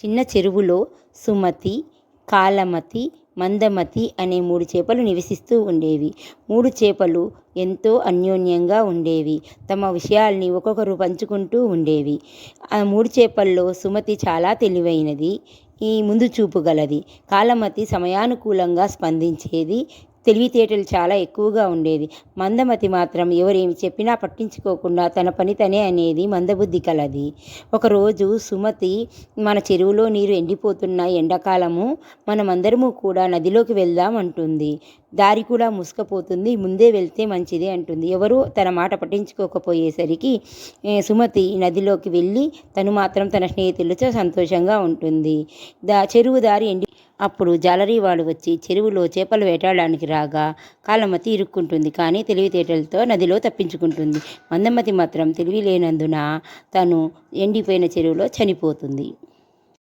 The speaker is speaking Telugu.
చిన్న చెరువులో సుమతి, కాలమతి, మందమతి అనే 3 చేపలు నివసిస్తూ ఉండేవి. 3 చేపలు ఎంతో అన్యోన్యంగా ఉండేవి. తమ విషయాల్ని ఒక్కొక్కరు పంచుకుంటూ ఉండేవి. ఆ 3 చేపల్లో సుమతి చాలా తెలివైనది. ముందు చూపు గలది. కాలమతి సమయానుకూలంగా స్పందించేది. తెలివితేటలు చాలా ఎక్కువగా ఉండేది. మందమతి మాత్రం ఎవరేమి చెప్పినా పట్టించుకోకుండా తన పని తనే అనేది మందబుద్ధి కలది. ఒకరోజు సుమతి, మన చెరువులో నీరు ఎండిపోతున్న ఎండాకాలము, మనమందరము కూడా నదిలోకి వెళ్దాం అంటుంది. దారి కూడా మూసుకుపోతుంది, ముందే వెళ్తే మంచిదే అంటుంది. ఎవరూ తన మాట పట్టించుకోకపోయేసరికి సుమతి నదిలోకి వెళ్ళి తను మాత్రం తన స్నేహితులతో సంతోషంగా ఉంటుంది. చెరువు దారి అప్పుడు జాలరీవాడు వచ్చి చెరువులో చేపలు వేటాడడానికి రాగా కాలమతి ఇరుక్కుంటుంది. కానీ తెలివితేటలతో నదిలో తప్పించుకుంటుంది. మందమతి మాత్రం తెలివి లేనందున తను ఎండిపోయిన చెరువులో చనిపోతుంది.